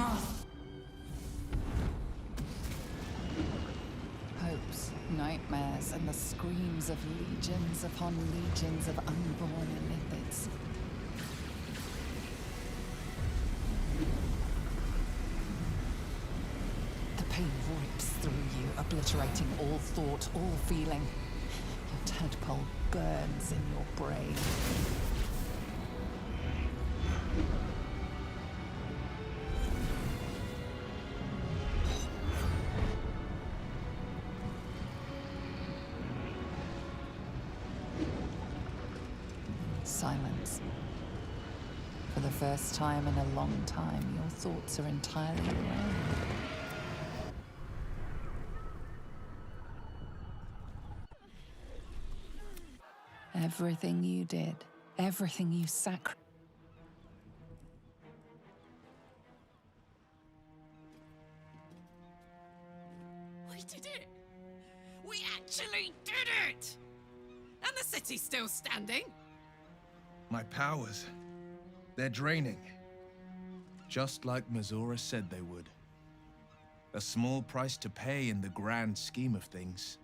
must. Hopes, nightmares, and the screams of legions upon legions of unborn lipids. The pain rips through you, obliterating all thought, all feeling. Your tadpole burns in your brain. Silence. For the first time in a long time, your thoughts are entirely your own. Everything you did, everything you sacrificed. We did it! We actually did it! And the city's still standing? My powers, they're draining. Just like Mizora said they would. A small price to pay in the grand scheme of things.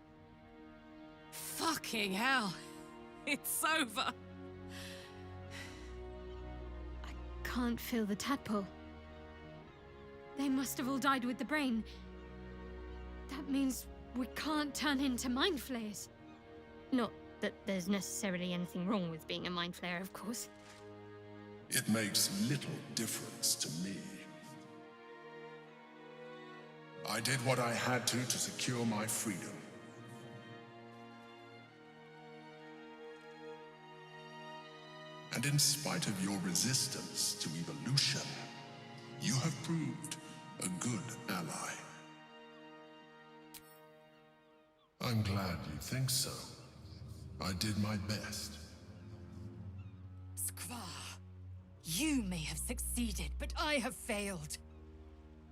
Fucking hell. It's over. I can't feel the tadpole. They must have all died with the brain. That means we can't turn into mind flayers. Not that there's necessarily anything wrong with being a mind flayer, of course. It makes little difference to me. I did what I had to secure my freedom. And in spite of your resistance to evolution, you have proved a good ally. I'm glad you think so. I did my best. Skva, you may have succeeded, but I have failed.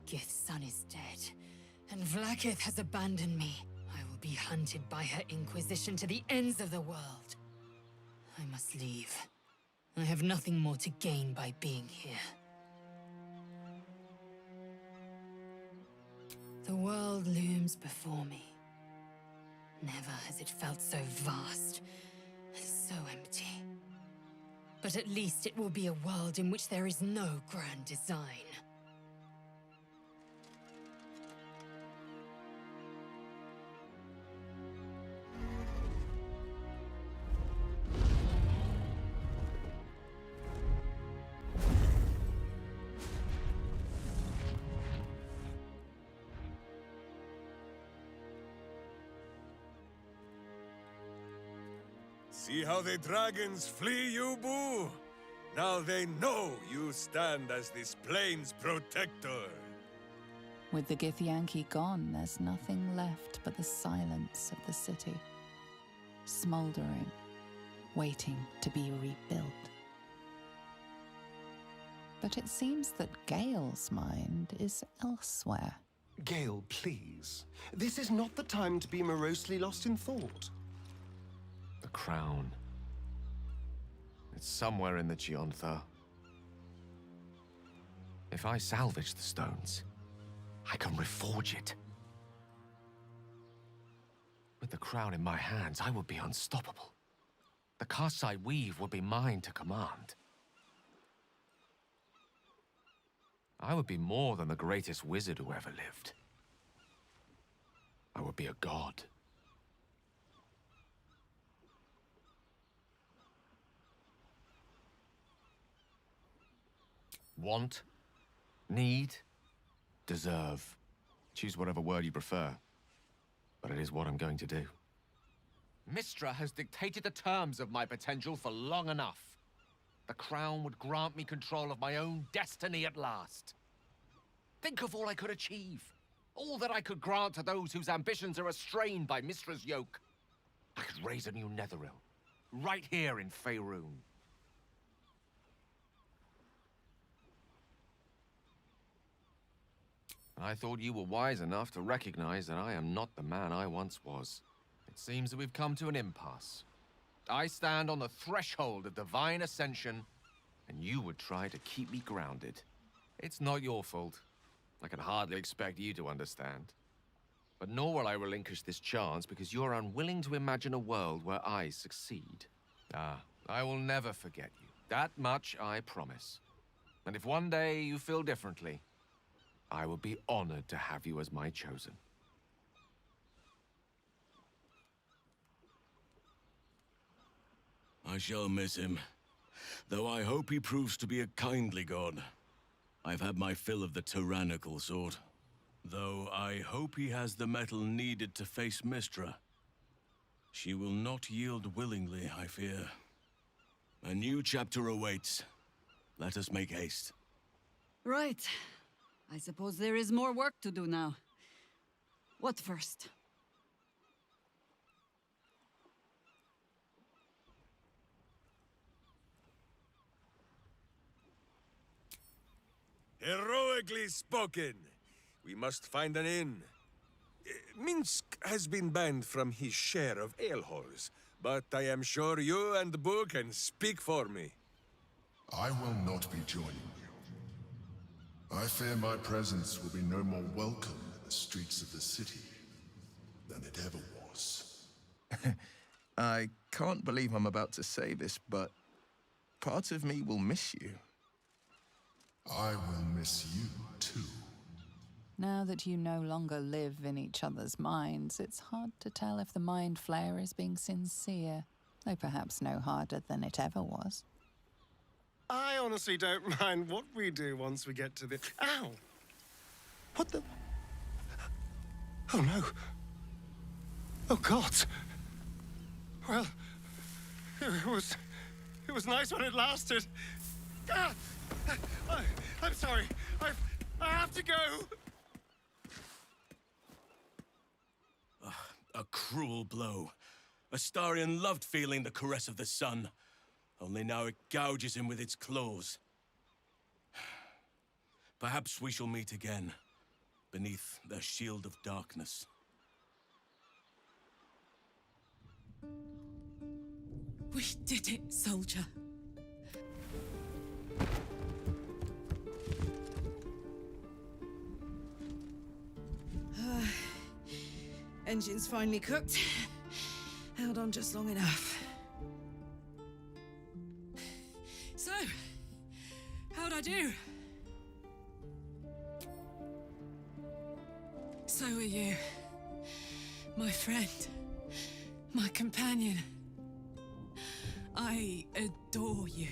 Gith's son is dead, and Vlaakith has abandoned me. I will be hunted by her Inquisition to the ends of the world. I must leave. I have nothing more to gain by being here. The world looms before me. Never has it felt so vast and so empty. But at least it will be a world in which there is no grand design. See how the dragons flee you, Boo? Now they know you stand as this plane's protector. With the Githyanki gone, there's nothing left but the silence of the city. Smouldering, waiting to be rebuilt. But it seems that Gale's mind is elsewhere. Gale, please. This is not the time to be morosely lost in thought. The crown. It's somewhere in the Giontha. If I salvage the stones, I can reforge it. With the crown in my hands, I would be unstoppable. The casts I weave would be mine to command. I would be more than the greatest wizard who ever lived. I would be a god. Want, need, deserve. Choose whatever word you prefer. But it is what I'm going to do. Mistra has dictated the terms of my potential for long enough. The crown would grant me control of my own destiny at last. Think of all I could achieve. All that I could grant to those whose ambitions are restrained by Mistra's yoke. I could raise a new Netheril, right here in Faerun. I thought you were wise enough to recognize that I am not the man I once was. It seems that we've come to an impasse. I stand on the threshold of divine ascension, and you would try to keep me grounded. It's not your fault. I can hardly expect you to understand. But nor will I relinquish this chance because you're unwilling to imagine a world where I succeed. Ah, I will never forget you. That much I promise. And if one day you feel differently, I will be honored to have you as my chosen. I shall miss him, though I hope he proves to be a kindly god. I've had my fill of the tyrannical sort. Though I hope he has the mettle needed to face Mystra. She will not yield willingly, I fear. A new chapter awaits. Let us make haste. Right. I suppose there is more work to do now. What first? Heroically spoken. We must find an inn. Minsk has been banned from his share of ale halls, but I am sure you and Boo can speak for me. I will not be joining you. I fear my presence will be no more welcome in the streets of the city than it ever was. I can't believe I'm about to say this, but part of me will miss you. I will miss you, too. Now that you no longer live in each other's minds, it's hard to tell if the mind flayer is being sincere, though perhaps no harder than it ever was. I honestly don't mind what we do once we get to the... Ow! What the... Oh, no. Oh, God. Well, it was nice when it lasted. Ah! I'm sorry. I have to go. A cruel blow. Astarion loved feeling the caress of the sun. Only now it gouges him with its claws. Perhaps we shall meet again, beneath the shield of darkness. We did it, soldier. Engine's finally cooked. Held on just long enough. So, how'd I do? So are you. My friend. My companion. I adore you.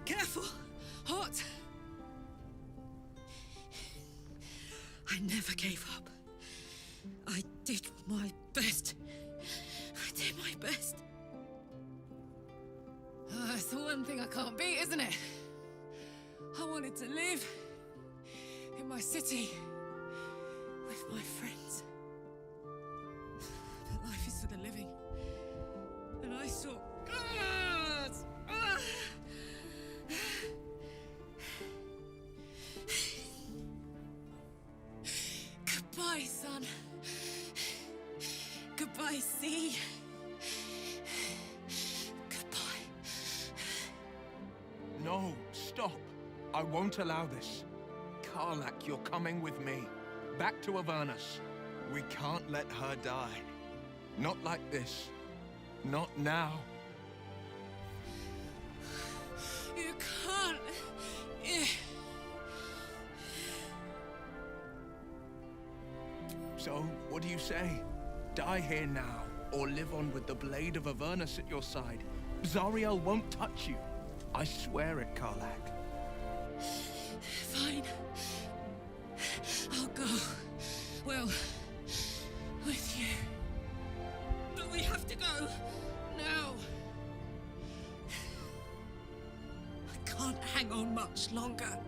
Careful! Hot! I never gave up. I did my best. I did my best. That's the one thing I can't beat, isn't it? I wanted to live in my city with my friends. But life is for the living. And I saw God! Goodbye, son. Goodbye, sea. Goodbye. No, stop. I won't allow this. Karlak, you're coming with me. Back to Avernus. We can't let her die. Not like this. Not now. You can't. So, what do you say? Die here now, or live on with the blade of Avernus at your side. Zariel won't touch you. I swear it, Karlak. Fine. I'll go. Well, with you. But we have to go. Now. I can't hang on much longer.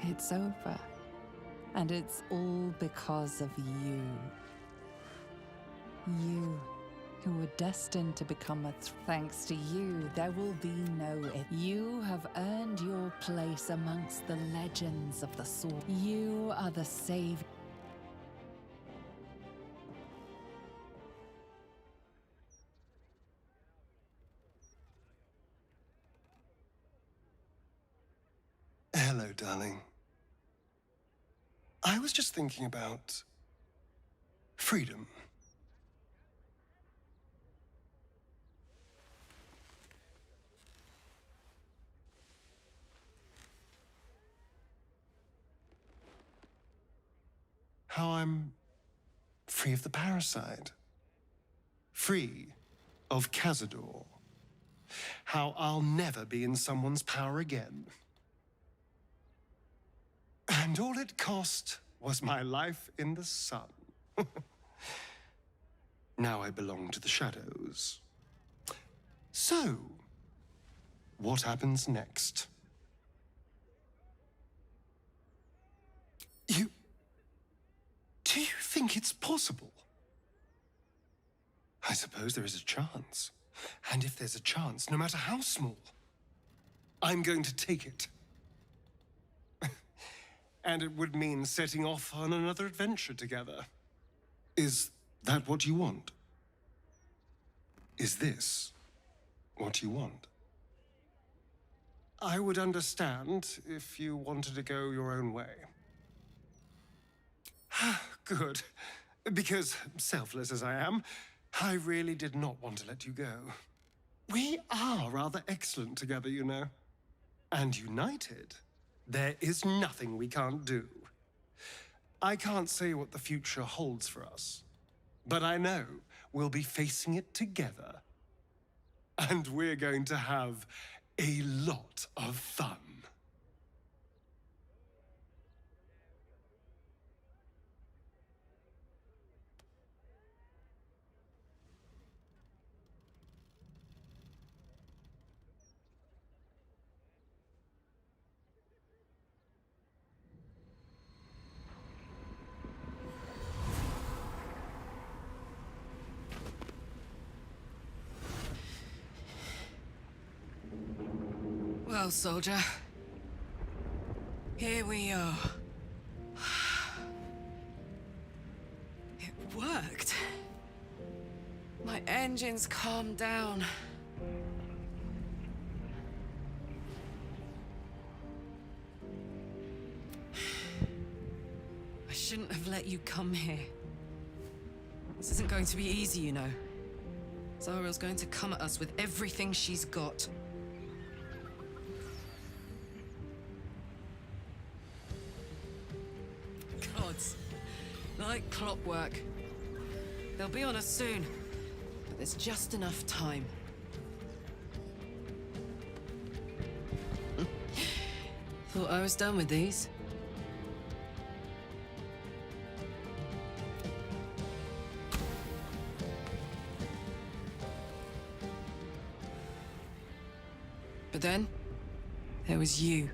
It's over. And it's all because of you. You, who were destined to become thanks to you, there will be no it. You have earned your place amongst the legends of the sword. You are the savior. Hello, darling. I was just thinking about freedom. How I'm free of the parasite. Free of Cazador. How I'll never be in someone's power again. And all it cost was my life in the sun. Now I belong to the shadows. So, what happens next? Do you think it's possible? I suppose there is a chance. And if there's a chance, no matter how small, I'm going to take it. And it would mean setting off on another adventure together. Is that what you want? Is this what you want? I would understand if you wanted to go your own way. Good. Because, selfless as I am, I really did not want to let you go. We are rather excellent together, you know. And united, there is nothing we can't do. I can't say what the future holds for us, but I know we'll be facing it together. And we're going to have a lot of fun. Well, soldier, here we are. It worked. My engines calmed down. I shouldn't have let you come here. This isn't going to be easy, you know. Zara's going to come at us with everything she's got. Gods, like clockwork. They'll be on us soon, but there's just enough time. Thought I was done with these. But then, there was you.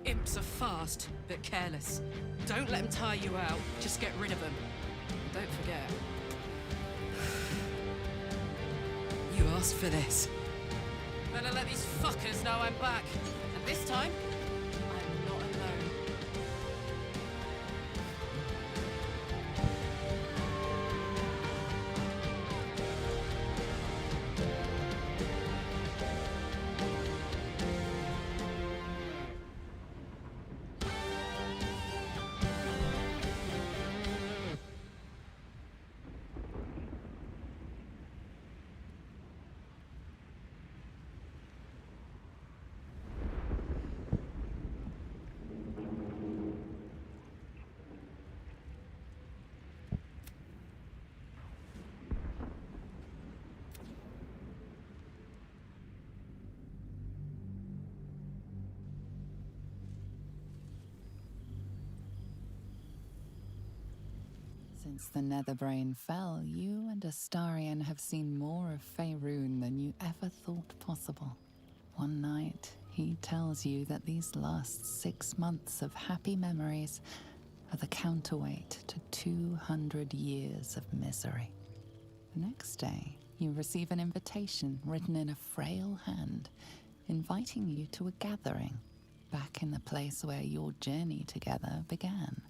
Imps are fast, but careless. Don't let them tire you out, just get rid of them. And don't forget, you asked for this. Better let these fuckers know I'm back. And this time, I'm not alone. Since the Netherbrain fell, you and Astarion have seen more of Faerun than you ever thought possible. One night, he tells you that these last 6 months of happy memories are the counterweight to 200 years of misery. The next day, you receive an invitation written in a frail hand, inviting you to a gathering back in the place where your journey together began.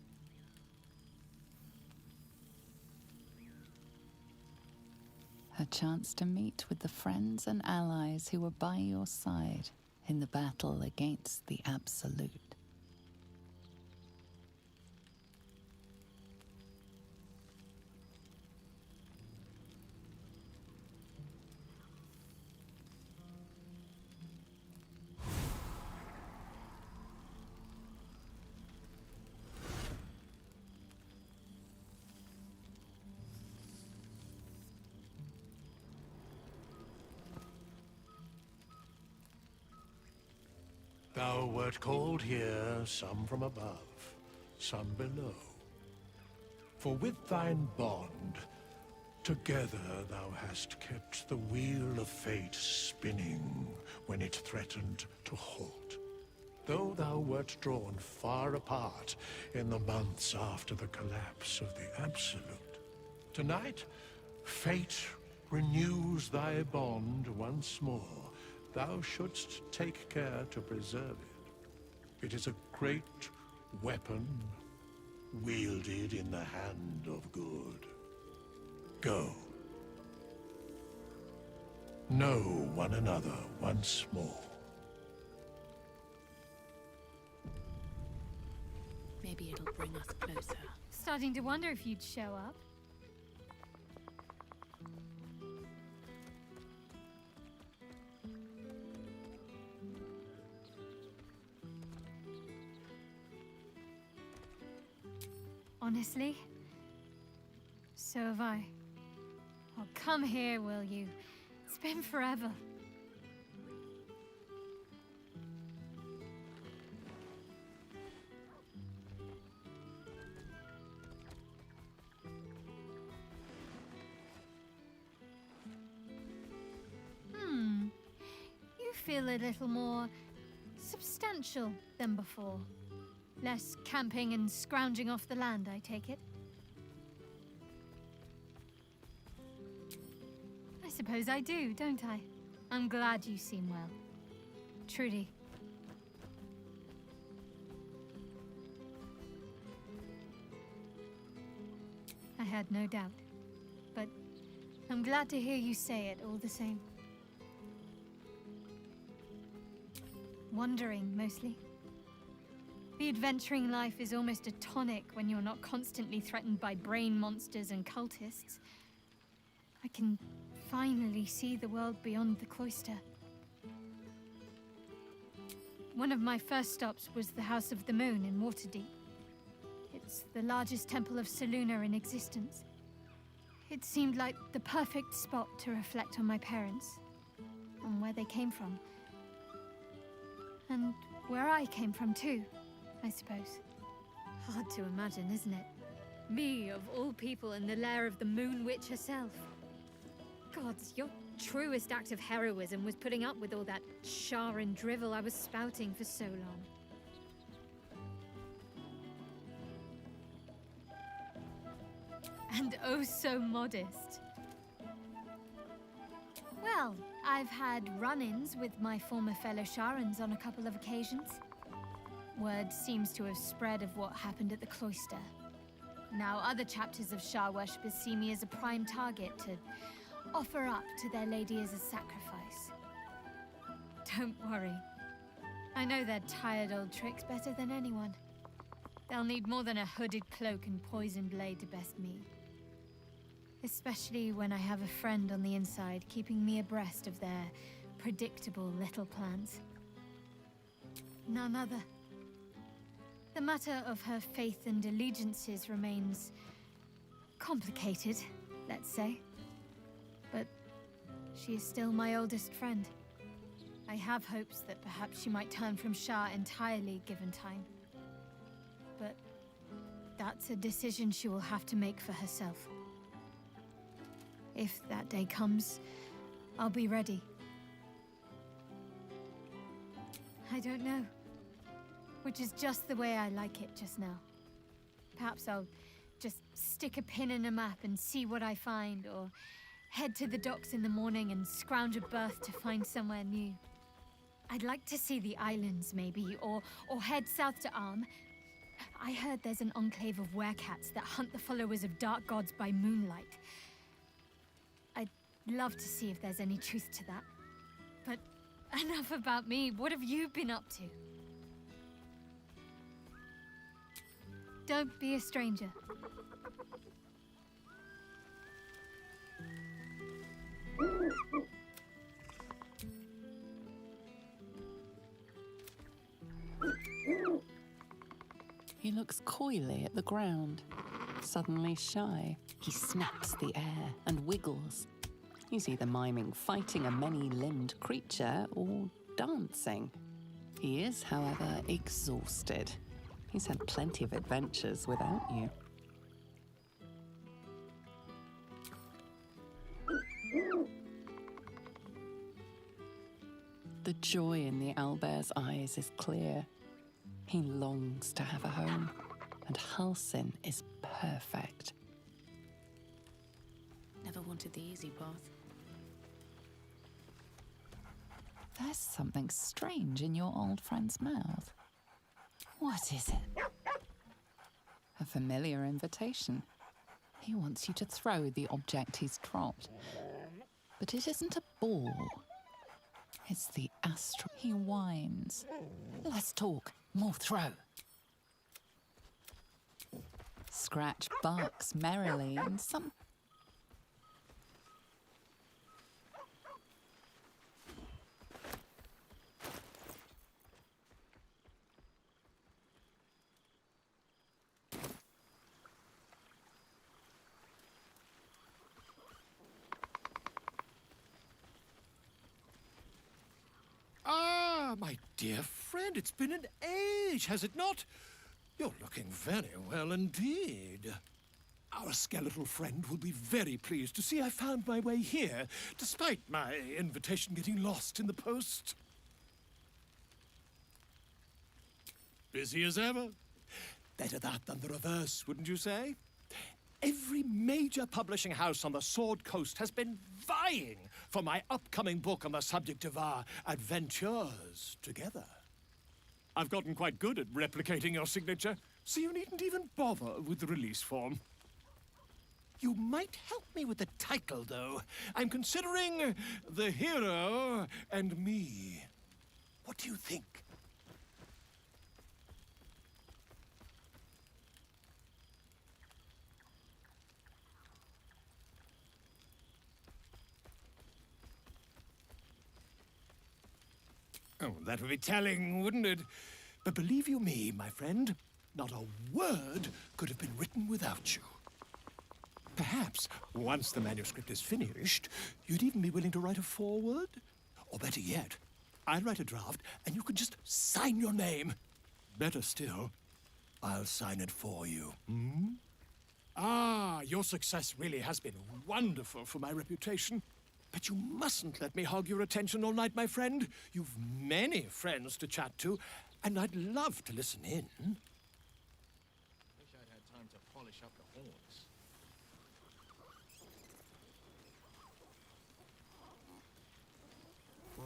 A chance to meet with the friends and allies who were by your side in the battle against the Absolute. Thou wert called here, some from above, some below. For with thine bond, together thou hast kept the wheel of fate spinning when it threatened to halt. Though thou wert drawn far apart in the months after the collapse of the Absolute, tonight, fate renews thy bond once more. Thou shouldst take care to preserve it. It is a great weapon, wielded in the hand of good. Go. Know one another once more. Maybe it'll bring us closer. Starting to wonder if you'd show up. Honestly, so have I. Oh, come here, will you? It's been forever. You feel a little more substantial than before. Less camping and scrounging off the land, I take it? I suppose I do, don't I? I'm glad you seem well. Trudy. I had no doubt, but I'm glad to hear you say it all the same. Wandering, mostly. The adventuring life is almost a tonic when you're not constantly threatened by brain monsters and cultists. I can finally see the world beyond the cloister. One of my first stops was the House of the Moon in Waterdeep. It's the largest temple of Selûne in existence. It seemed like the perfect spot to reflect on my parents, on where they came from. And where I came from too, I suppose. Hard to imagine, isn't it? Me, of all people, in the lair of the Moon Witch herself. Gods, your truest act of heroism was putting up with all that char and drivel I was spouting for so long. And oh so modest. Well, I've had run-ins with my former fellow Sharans on a couple of occasions. Word seems to have spread of what happened at the cloister. Now other chapters of Shar worshippers see me as a prime target to offer up to their lady as a sacrifice. Don't worry. I know their tired old tricks better than anyone. They'll need more than a hooded cloak and poisoned blade to best me. Especially when I have a friend on the inside keeping me abreast of their predictable little plans. None other. The matter of her faith and allegiances remains complicated, let's say. But she is still my oldest friend. I have hopes that perhaps she might turn from Shar entirely given time. But that's a decision she will have to make for herself. If that day comes, I'll be ready. I don't know. Which is just the way I like it just now. Perhaps I'll just stick a pin in a map and see what I find, or head to the docks in the morning and scrounge a berth to find somewhere new. I'd like to see the islands, maybe, or head south to Arm. I heard there's an enclave of werecats that hunt the followers of dark gods by moonlight. I'd love to see if there's any truth to that. But enough about me. What have you been up to? Don't be a stranger. He looks coyly at the ground. Suddenly shy, he snaps the air and wiggles. He's either miming fighting a many-limbed creature or dancing. He is, however, exhausted. He's had plenty of adventures without you. The joy in the owlbear's eyes is clear. He longs to have a home, and Halsin is perfect. Never wanted the easy path. There's something strange in your old friend's mouth. What is it? A familiar invitation. He wants you to throw the object he's dropped. But it isn't a ball. It's the astral. He whines. Let's talk. More throw. Scratch barks merrily and some... Ah, my dear friend, it's been an age, has it not? You're looking very well indeed. Our skeletal friend will be very pleased to see I found my way here, despite my invitation getting lost in the post. Busy as ever. Better that than the reverse, wouldn't you say? Every major publishing house on the Sword Coast has been vying for my upcoming book on the subject of our adventures together. I've gotten quite good at replicating your signature, so you needn't even bother with the release form. You might help me with the title, though. I'm considering The Hero and Me. What do you think? Oh, that would be telling, wouldn't it? But believe you me, my friend, not a word could have been written without you. Perhaps, once the manuscript is finished, you'd even be willing to write a foreword? Or better yet, I'll write a draft and you can just sign your name. Better still, I'll sign it for you. Hmm? Ah, your success really has been wonderful for my reputation. But you mustn't let me hog your attention all night, my friend. You've many friends to chat to, and I'd love to listen in. Wish I'd had time to polish up the horns.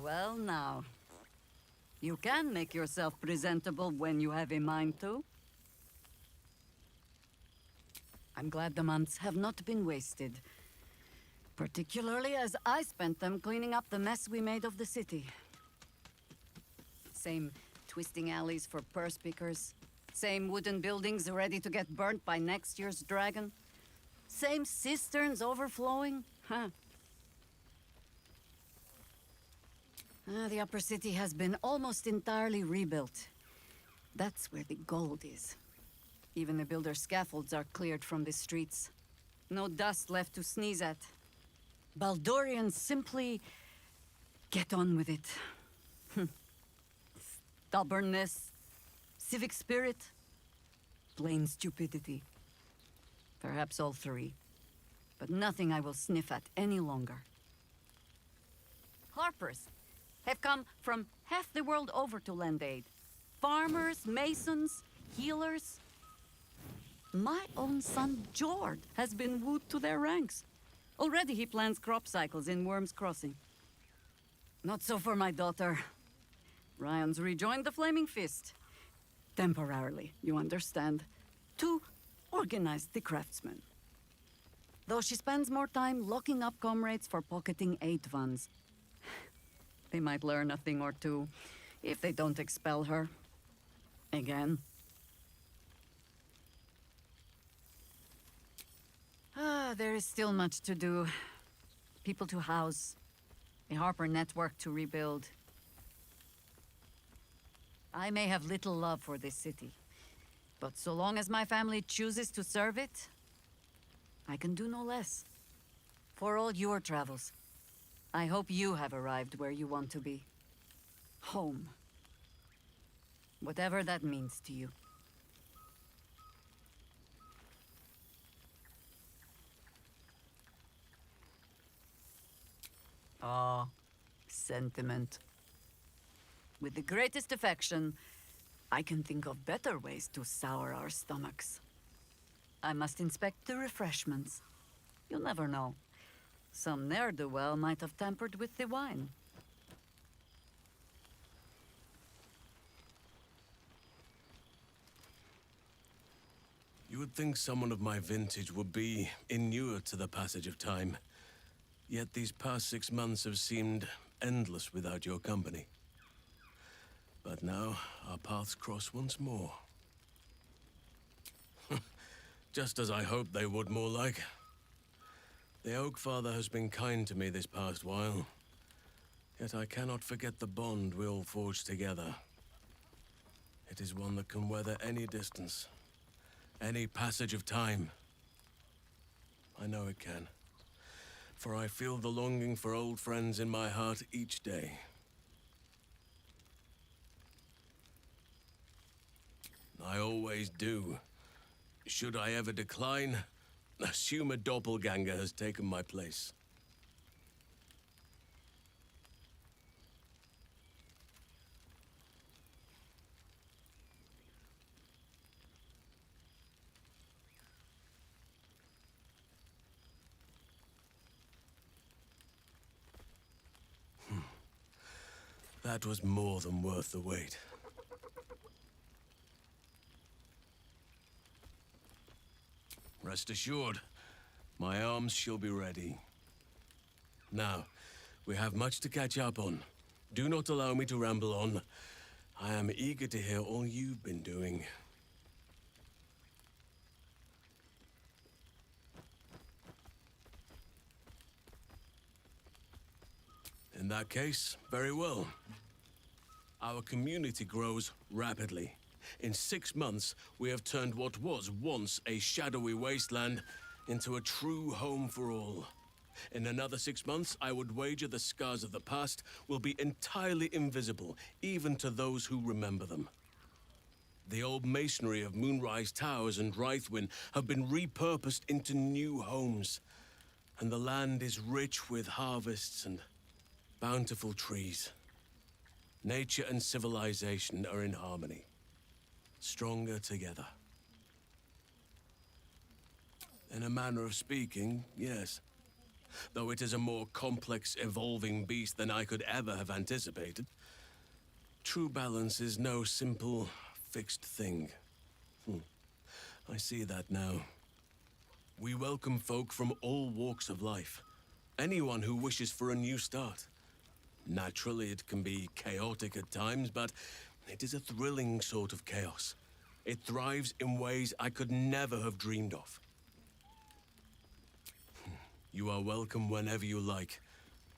Well, now. You can make yourself presentable when you have a mind to. I'm glad the months have not been wasted. Particularly as I spent them cleaning up the mess we made of the city. Same twisting alleys for purse pickers. Same wooden buildings ready to get burnt by next year's dragon. Same cisterns overflowing. Huh. The upper city has been almost entirely rebuilt. That's where the gold is. Even the builder's scaffolds are cleared from the streets. No dust left to sneeze at. Baldorians simply get on with it. Stubbornness, civic spirit, plain stupidity. Perhaps all three, but nothing I will sniff at any longer. Harpers, have come from half the world over to lend aid. Farmers, masons, healers. My own son, Jord, has been wooed to their ranks. Already he plans crop cycles in Worm's Crossing. Not so for my daughter. Ryan's rejoined the Flaming Fist. Temporarily, you understand. To organize the craftsmen. Though she spends more time locking up comrades for pocketing aid funds. They might learn a thing or two, if they don't expel her. Again. There is still much to do. People to house. A Harper network to rebuild. I may have little love for this city, but so long as my family chooses to serve it, I can do no less. For all your travels, I hope you have arrived where you want to be. Home. Whatever that means to you. Ah, sentiment. With the greatest affection, I can think of better ways to sour our stomachs. I must inspect the refreshments. You'll never know. Some ne'er-do-well might have tampered with the wine. You would think someone of my vintage would be inured to the passage of time. Yet these past 6 months have seemed endless without your company. But now, our paths cross once more. Just as I hoped they would, more like. The Oak Father has been kind to me this past while. Yet I cannot forget the bond we all forged together. It is one that can weather any distance, any passage of time. I know it can. For I feel the longing for old friends in my heart each day. I always do. Should I ever decline, assume a doppelganger has taken my place. That was more than worth the wait. Rest assured, my arms shall be ready. Now, we have much to catch up on. Do not allow me to ramble on. I am eager to hear all you've been doing. In that case, very well. Our community grows rapidly. In 6 months, we have turned what was once a shadowy wasteland into a true home for all. In another 6 months, I would wager the scars of the past will be entirely invisible, even to those who remember them. The old masonry of Moonrise Towers and Rythwin have been repurposed into new homes, and the land is rich with harvests and bountiful trees. Nature and civilization are in harmony, stronger together. In a manner of speaking, yes. Though it is a more complex, evolving beast than I could ever have anticipated. True balance is no simple, fixed thing. I see that now. We welcome folk from all walks of life. Anyone who wishes for a new start. Naturally, it can be chaotic at times, but it is a thrilling sort of chaos. It thrives in ways I could never have dreamed of. You are welcome whenever you like,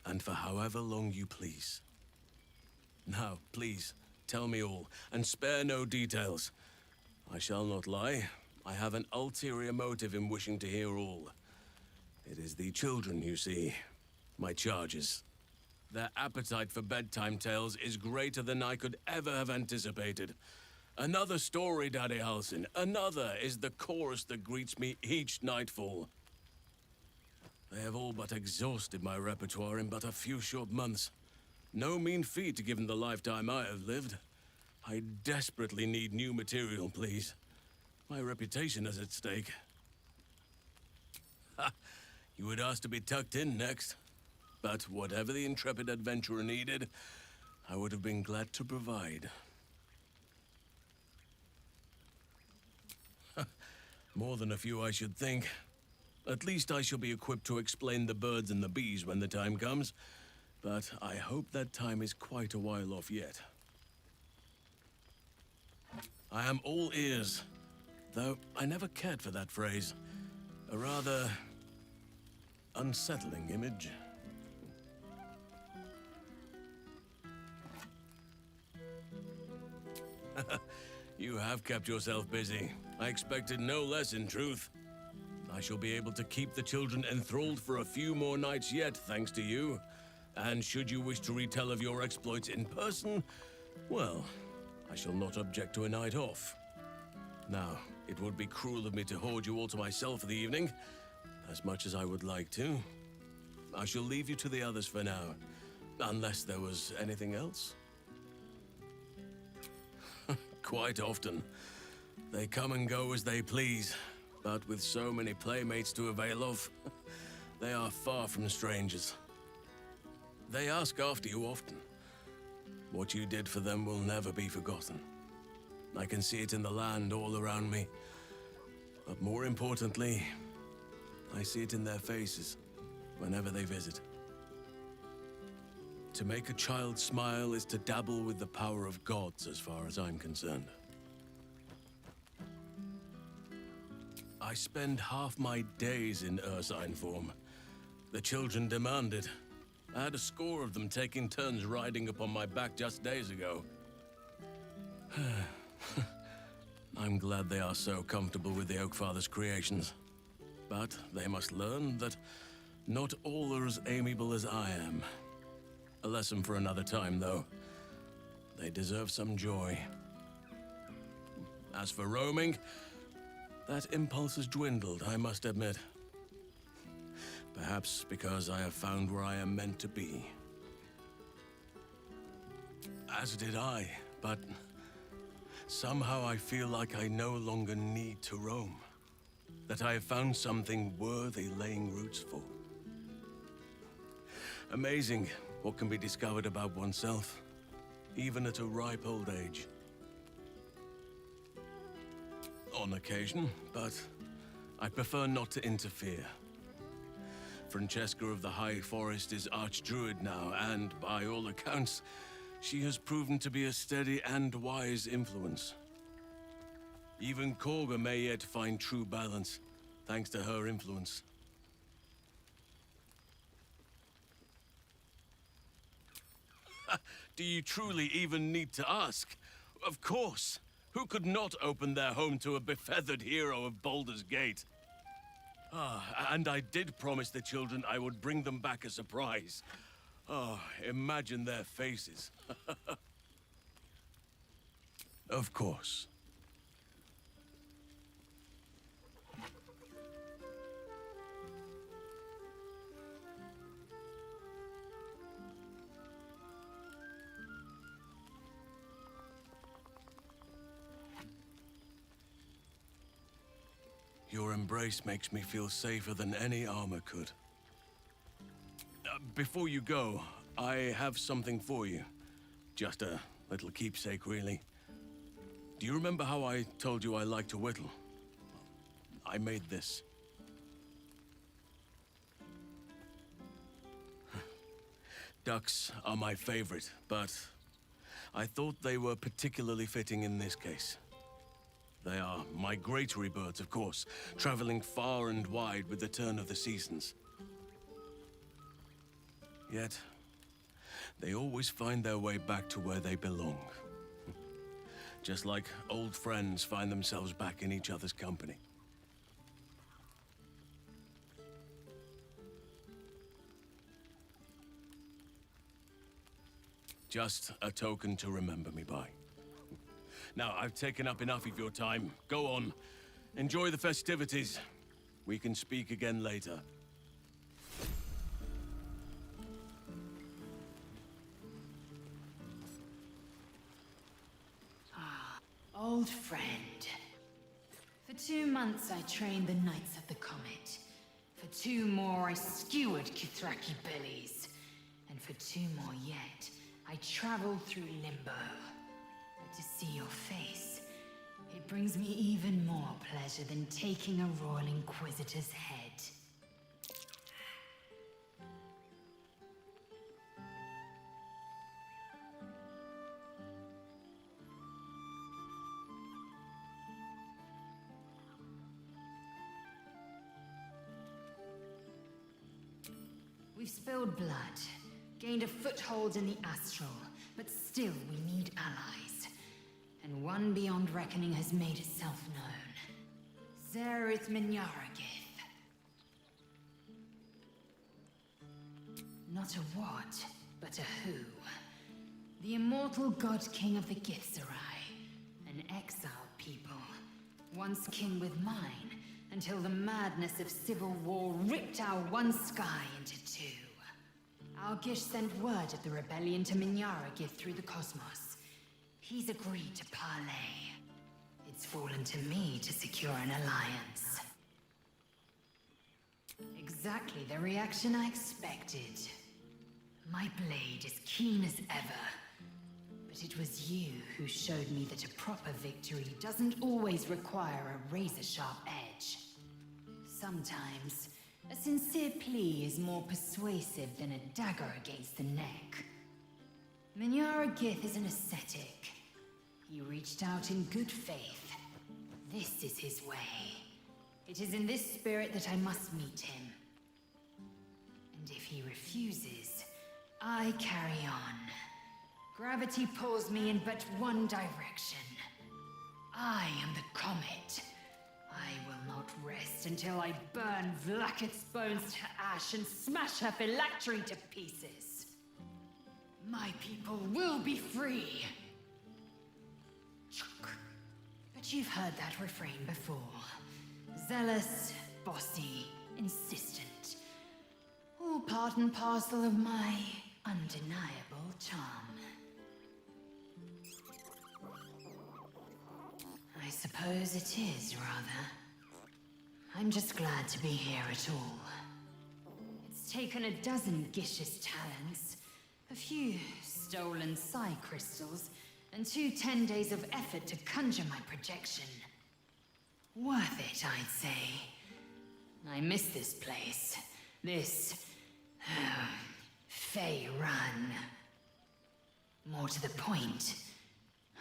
and for however long you please. Now, please, tell me all, and spare no details. I shall not lie. I have an ulterior motive in wishing to hear all. It is the children, you see, my charges. Their appetite for bedtime tales is greater than I could ever have anticipated. Another story, Daddy Halsin. Another is the chorus that greets me each nightfall. They have all but exhausted my repertoire in but a few short months. No mean feat given the lifetime I have lived. I desperately need new material, please. My reputation is at stake. Ha! You would ask to be tucked in next. But whatever the intrepid adventurer needed, I would have been glad to provide. More than a few, I should think. At least I shall be equipped to explain the birds and the bees when the time comes. But I hope that time is quite a while off yet. I am all ears, though I never cared for that phrase. A rather unsettling image. You have kept yourself busy. I expected no less, in truth. I shall be able to keep the children enthralled for a few more nights yet, thanks to you. And should you wish to retell of your exploits in person, well, I shall not object to a night off. Now, it would be cruel of me to hoard you all to myself for the evening, as much as I would like to. I shall leave you to the others for now, unless there was anything else. Quite often. They come and go as they please, but with so many playmates to avail of, they are far from strangers. They ask after you often. What you did for them will never be forgotten. I can see it in the land all around me. But more importantly, I see it in their faces whenever they visit. To make a child smile is to dabble with the power of gods, as far as I'm concerned. I spend half my days in ursine form. The children demand it. I had a score of them taking turns riding upon my back just days ago. I'm glad they are so comfortable with the Oak Father's creations. But they must learn that not all are as amiable as I am. A lesson for another time, though. They deserve some joy. As for roaming, that impulse has dwindled, I must admit. Perhaps because I have found where I am meant to be. As did I, but somehow I feel like I no longer need to roam. That I have found something worthy laying roots for. Amazing what can be discovered about oneself, even at a ripe old age. On occasion, but I prefer not to interfere. Francesca of the High Forest is Archdruid now, and by all accounts, she has proven to be a steady and wise influence. Even Korga may yet find true balance, thanks to her influence. Do you truly even need to ask? Of course! Who could not open their home to a befeathered hero of Baldur's Gate? And I did promise the children I would bring them back a surprise. Imagine their faces. Of course. Your embrace makes me feel safer than any armor could. Before you go, I have something for you. Just a little keepsake, really. Do you remember how I told you I like to whittle? I made this. Ducks are my favorite, but I thought they were particularly fitting in this case. They are migratory birds, of course, traveling far and wide with the turn of the seasons. Yet, they always find their way back to where they belong. Just like old friends find themselves back in each other's company. Just a token to remember me by. Now, I've taken up enough of your time. Go on. Enjoy the festivities. We can speak again later. old friend. For 2 months I trained the Knights of the Comet. For 2 more I skewered Kithraki bellies. And for 2 more yet, I traveled through limbo. But to see your face, it brings me even more pleasure than taking a Royal Inquisitor's head. We've spilled blood, gained a foothold in the astral, but still we need allies. And one beyond reckoning has made itself known. Zerith Minyaragith. Not a what, but a who. The immortal god king of the Githzerai. An exiled people, once kin with mine, until the madness of civil war ripped our one sky into 2. Our Gish sent word of the rebellion to Minyaragith through the cosmos. He's agreed to parley. It's fallen to me to secure an alliance. Exactly the reaction I expected. My blade is keen as ever. But it was you who showed me that a proper victory doesn't always require a razor-sharp edge. Sometimes, a sincere plea is more persuasive than a dagger against the neck. Minyaragith is an ascetic. He reached out in good faith. This is his way. It is in this spirit that I must meet him. And if he refuses, I carry on. Gravity pulls me in but one direction. I am the comet. I will not rest until I burn Vlakith's bones to ash and smash her phylactery to pieces. My people will be free. But you've heard that refrain before. Zealous, bossy, insistent. All part and parcel of my undeniable charm. I suppose it is, rather. I'm just glad to be here at all. It's taken a dozen Gish's talents, a few stolen psi crystals, and 2 10 days of effort to conjure my projection. Worth it, I'd say. I miss this place. This... Fey Run. More to the point,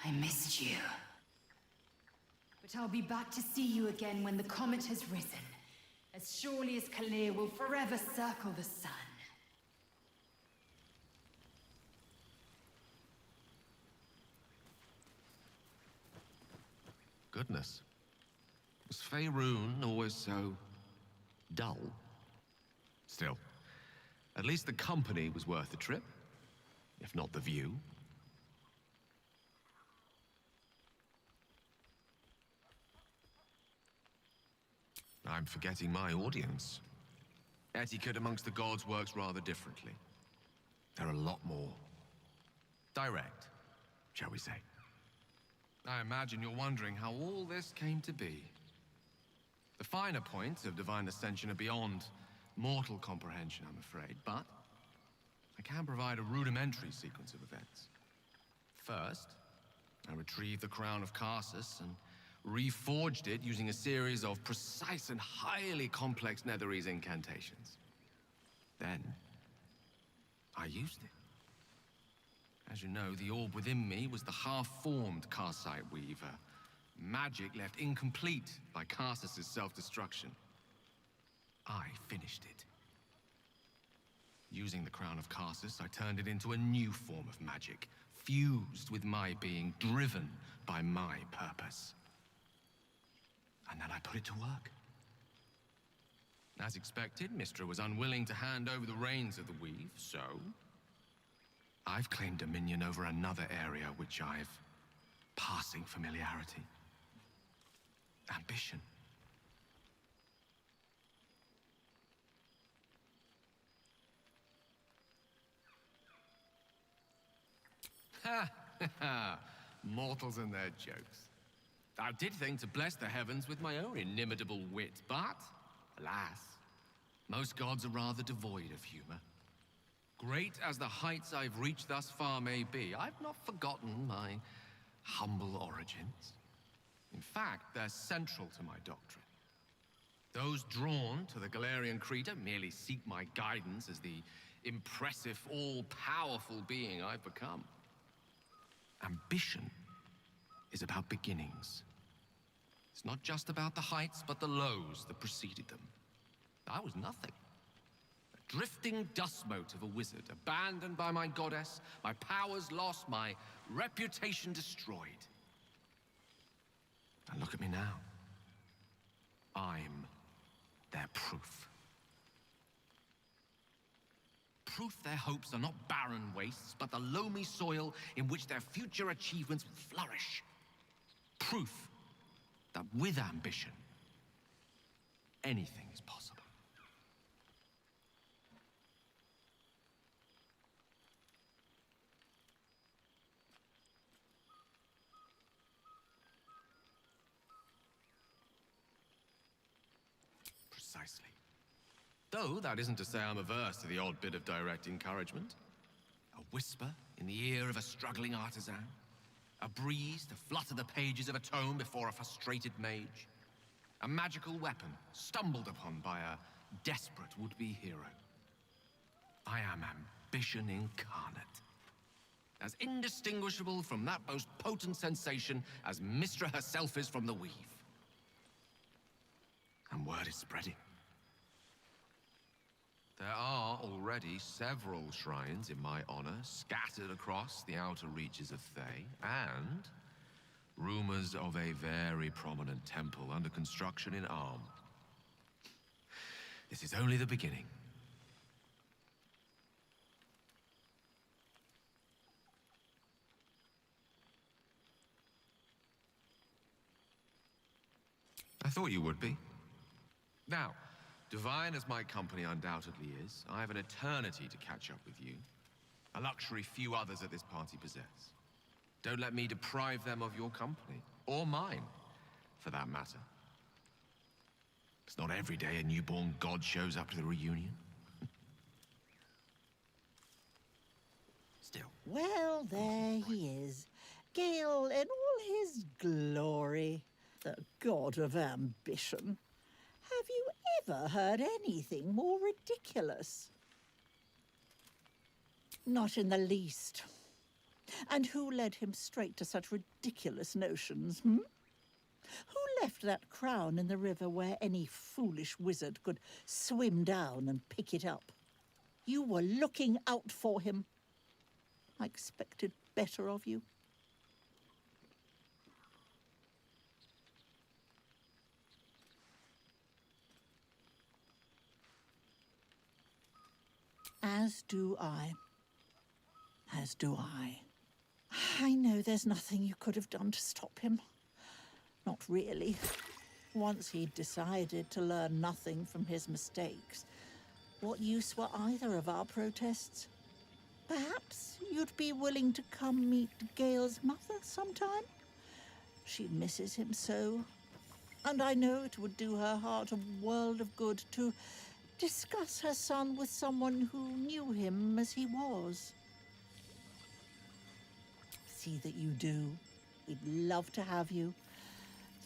I missed you. But I'll be back to see you again when the comet has risen, as surely as Kalir will forever circle the sun. Goodness. Was Faerun always so... dull? Still, at least the company was worth the trip, if not the view. I'm forgetting my audience. Etiquette amongst the gods works rather differently. They're a lot more direct, shall we say. I imagine you're wondering how all this came to be. The finer points of divine ascension are beyond mortal comprehension, I'm afraid, but I can provide a rudimentary sequence of events. First, I retrieved the crown of Karsus and reforged it using a series of precise and highly complex Netherese incantations. Then, I used it. As you know, the orb within me was the half-formed Karsite Weaver. Magic left incomplete by Karsus' self-destruction. I finished it. Using the crown of Karsus, I turned it into a new form of magic, fused with my being, driven by my purpose. And then I put it to work. As expected, Mystra was unwilling to hand over the reins of the weave, so I've claimed dominion over another area which I've passing familiarity. Ambition. Ha ha ha! Mortals and their jokes. I did think to bless the heavens with my own inimitable wit, but, alas, most gods are rather devoid of humor. Great as the heights I've reached thus far may be, I've not forgotten my humble origins. In fact, they're central to my doctrine. Those drawn to the Galarian Creed merely seek my guidance as the impressive, all-powerful being I've become. Ambition is about beginnings. It's not just about the heights, but the lows that preceded them. I was nothing. A drifting dust mote of a wizard, abandoned by my goddess, my powers lost, my reputation destroyed. And look at me now. I'm their proof. Proof their hopes are not barren wastes, but the loamy soil in which their future achievements will flourish. Proof that with ambition, anything is possible. Precisely. Though that isn't to say I'm averse to the odd bit of direct encouragement. A whisper in the ear of a struggling artisan. A breeze to flutter the pages of a tome before a frustrated mage. A magical weapon stumbled upon by a desperate would-be hero. I am ambition incarnate. As indistinguishable from that most potent sensation as Mystra herself is from the weave. And word is spreading. There are already several shrines in my honor scattered across the outer reaches of Thay, and rumors of a very prominent temple under construction in Arm. This is only the beginning. I thought you would be. Now, divine as my company undoubtedly is, I have an eternity to catch up with you. A luxury few others at this party possess. Don't let me deprive them of your company, or mine, for that matter. It's not every day a newborn god shows up to the reunion. Still. Well, there he is. Gale in all his glory. The god of ambition. Have you ever heard anything more ridiculous? Not in the least. And who led him straight to such ridiculous notions, Who left that crown in the river where any foolish wizard could swim down and pick it up? You were looking out for him. I expected better of you. As do I. As do I. I know there's nothing you could have done to stop him. Not really. Once he'd decided to learn nothing from his mistakes, what use were either of our protests? Perhaps you'd be willing to come meet Gale's mother sometime? She misses him so. And I know it would do her heart a world of good to discuss her son with someone who knew him as he was. See that you do. We'd love to have you.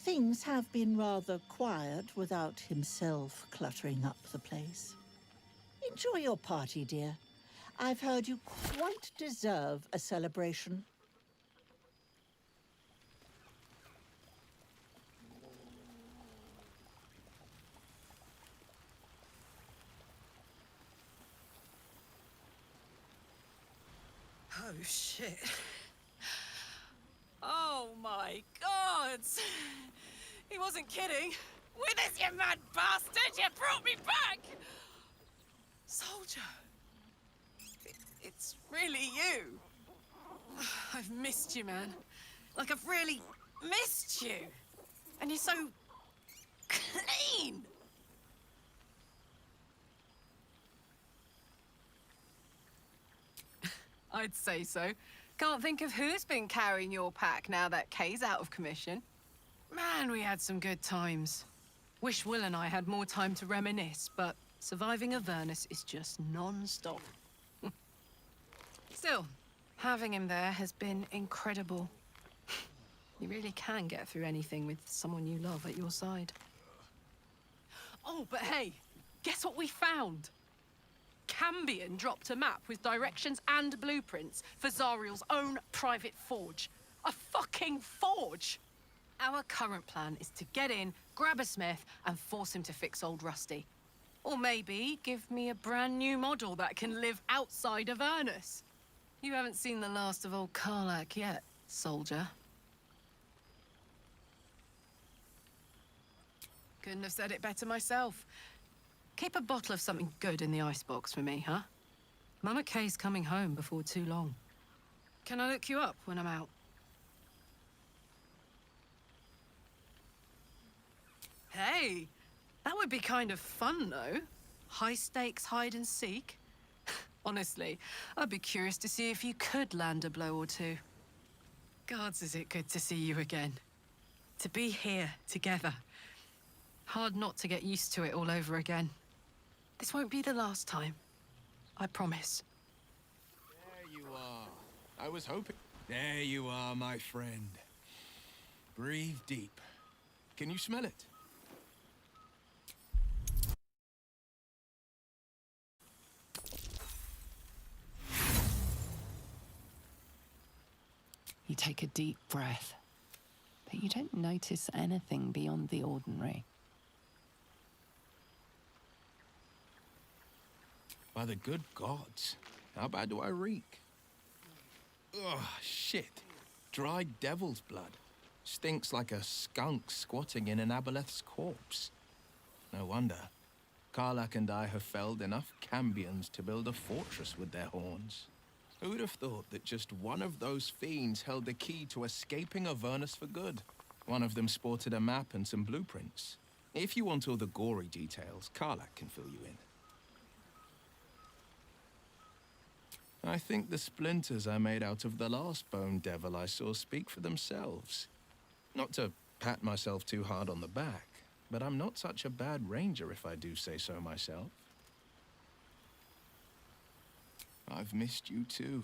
Things have been rather quiet without himself cluttering up the place. Enjoy your party, dear. I've heard you quite deserve a celebration. Oh, shit. Oh, my God! He wasn't kidding. Withers, you mad bastard! You brought me back! Soldier. It's really you. I've missed you, man. Like, I've really missed you. And you're so clean. I'd say so. Can't think of who's been carrying your pack now that Kay's out of commission. Man, we had some good times. Wish Will and I had more time to reminisce, but surviving Avernus is just non-stop. Still, having him there has been incredible. You really can get through anything with someone you love at your side. Oh, but hey, guess what we found? Cambion dropped a map with directions and blueprints for Zariel's own private forge. A fucking forge! Our current plan is to get in, grab a smith, and force him to fix old Rusty. Or maybe give me a brand new model that can live outside of Avernus. You haven't seen the last of old Karlak yet, soldier. Couldn't have said it better myself. Keep a bottle of something good in the icebox for me, huh? Mama Kay's coming home before too long. Can I look you up when I'm out? Hey, that would be kind of fun, though. High-stakes hide and seek. Honestly, I'd be curious to see if you could land a blow or two. Gods, is it good to see you again. To be here, together. Hard not to get used to it all over again. This won't be the last time. I promise. There you are. I was hoping... There you are, my friend. Breathe deep. Can you smell it? You take a deep breath, but you don't notice anything beyond the ordinary. By the good gods, how bad do I reek? Ugh, shit. Dried devil's blood. Stinks like a skunk squatting in an aboleth's corpse. No wonder. Karlak and I have felled enough cambions to build a fortress with their horns. Who'd have thought that just one of those fiends held the key to escaping Avernus for good? One of them sported a map and some blueprints. If you want all the gory details, Karlak can fill you in. I think the splinters I made out of the last bone devil I saw speak for themselves. Not to pat myself too hard on the back, but I'm not such a bad ranger if I do say so myself. I've missed you too.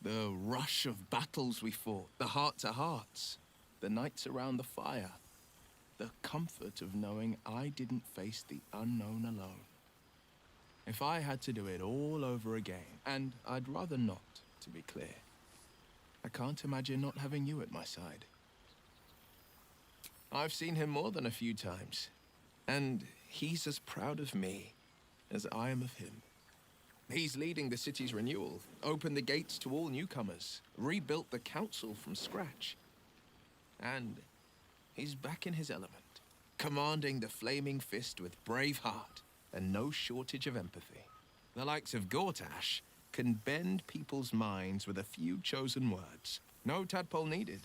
The rush of battles we fought, the heart-to-hearts, the nights around the fire, the comfort of knowing I didn't face the unknown alone. If I had to do it all over again, and I'd rather not, to be clear, I can't imagine not having you at my side. I've seen him more than a few times, and he's as proud of me as I am of him. He's leading the city's renewal, opened the gates to all newcomers, rebuilt the council from scratch. And he's back in his element, commanding the flaming fist with brave heart and no shortage of empathy. The likes of Gortash can bend people's minds with a few chosen words. No tadpole needed.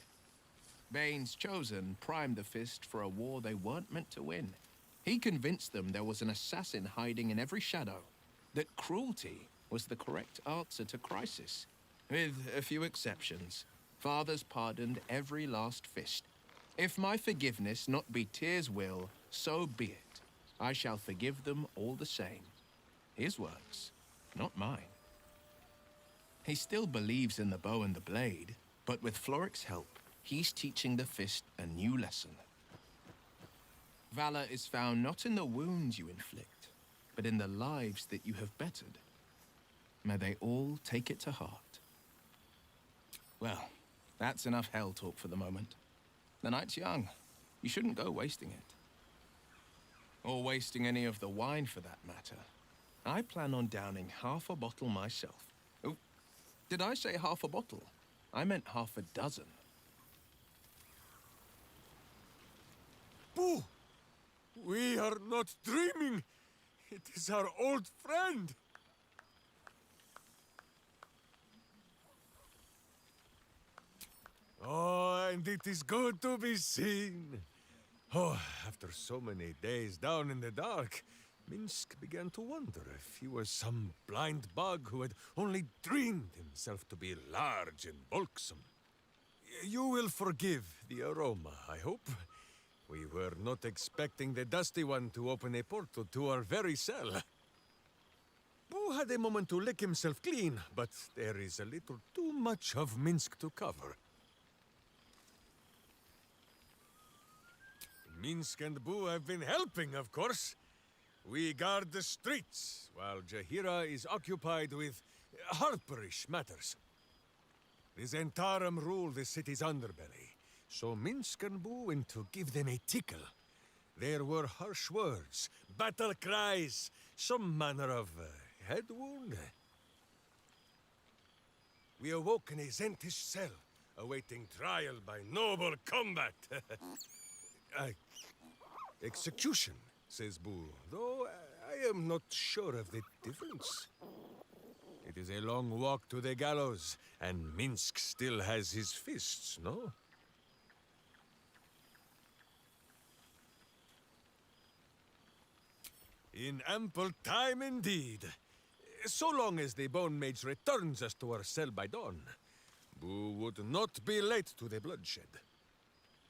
Bane's chosen primed the fist for a war they weren't meant to win. He convinced them there was an assassin hiding in every shadow, that cruelty was the correct answer to crisis. With a few exceptions, fathers pardoned every last fist. If my forgiveness not be Tyr's will, so be it. I shall forgive them all the same. His words, not mine. He still believes in the bow and the blade, but with Floric's help, he's teaching the fist a new lesson. Valor is found not in the wounds you inflict, but in the lives that you have bettered. May they all take it to heart. Well, that's enough hell talk for the moment. The night's young. You shouldn't go wasting it. Or wasting any of the wine, for that matter. I plan on downing half a bottle myself. Oh, did I say half a bottle? I meant half a dozen. Boo! We are not dreaming. It is our old friend. Oh, and it is good to be seen. Oh, after so many days down in the dark, Minsk began to wonder if he was some blind bug who had only dreamed himself to be large and bulksome. You will forgive the aroma, I hope. We were not expecting the Dusty One to open a portal to our very cell. Boo had a moment to lick himself clean, but there is a little too much of Minsk to cover. Minsk and Boo have been helping, of course. We guard the streets, while Jahira is occupied with harperish matters. The Zentarum rule the city's underbelly, so Minsk and Boo went to give them a tickle. There were harsh words, battle cries, some manner of head wound. We awoke in a Zentish cell, awaiting trial by noble combat. Execution, says Boo, though I am not sure of the difference. It is a long walk to the gallows, and Minsk still has his fists, no? In ample time indeed. So long as the Bone Mage returns us to our cell by dawn, Boo would not be late to the bloodshed.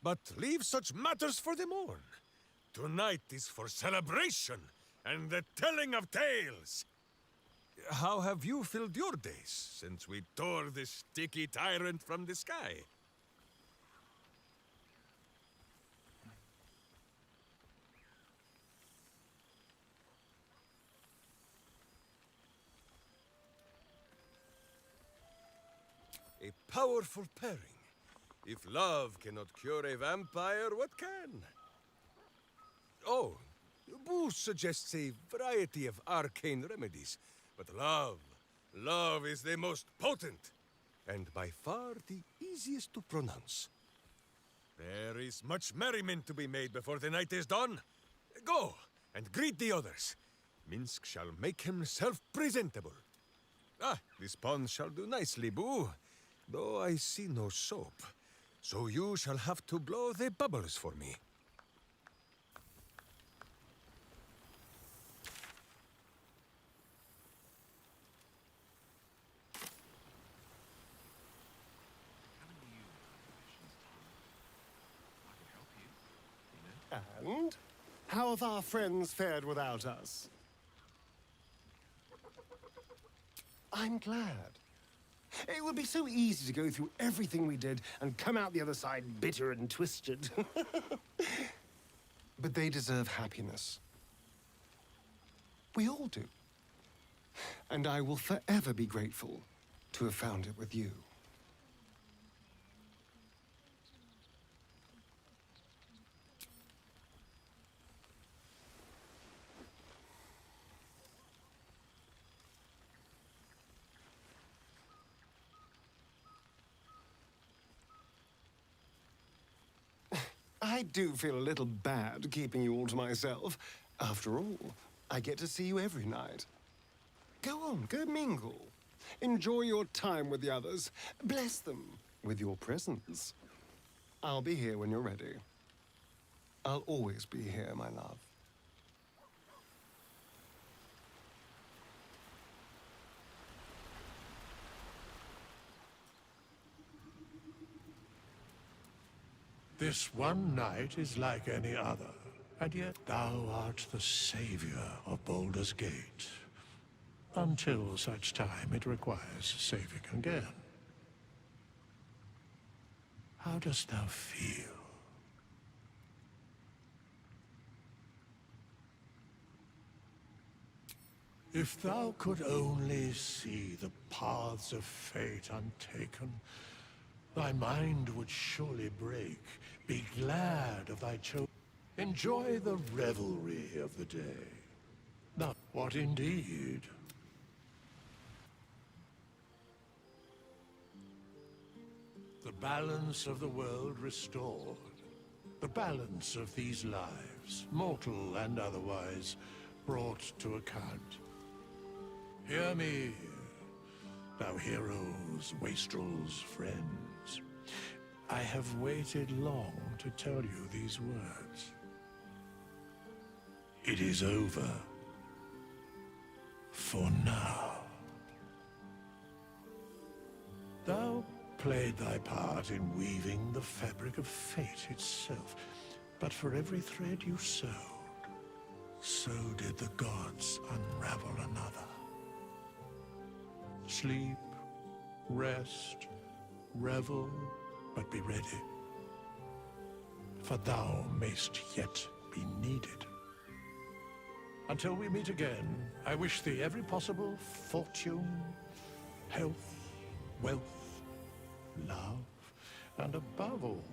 But leave such matters for the morn. Tonight is for celebration and the telling of tales. How have you filled your days since we tore this sticky tyrant from the sky? A powerful pairing. If love cannot cure a vampire, what can? Oh, Boo suggests a variety of arcane remedies, but love is the most potent, and by far the easiest to pronounce. There is much merriment to be made before the night is done. Go, and greet the others. Minsk shall make himself presentable. Ah, this pond shall do nicely, Boo, though I see no soap. So you shall have to blow the bubbles for me. And how have our friends fared without us? I'm glad. It would be so easy to go through everything we did and come out the other side bitter and twisted. But they deserve happiness. We all do. And I will forever be grateful to have found it with you. I do feel a little bad keeping you all to myself. After all, I get to see you every night. Go on, go mingle. Enjoy your time with the others. Bless them with your presence. I'll be here when you're ready. I'll always be here, my love. This one night is like any other, and yet thou art the savior of Baldur's Gate. Until such time it requires saving again. How dost thou feel? If thou could only see the paths of fate untaken, thy mind would surely break. Be glad of thy choice. Enjoy the revelry of the day. Now, what indeed? The balance of the world restored. The balance of these lives, mortal and otherwise, brought to account. Hear me, thou heroes, wastrels, friends. I have waited long to tell you these words. It is over. For now. Thou played thy part in weaving the fabric of fate itself. But for every thread you sewed, so did the gods unravel another. Sleep, rest, revel, but be ready. For thou mayst yet be needed. Until we meet again, I wish thee every possible fortune, health, wealth, love, and above all,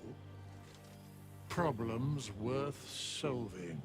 problems worth solving.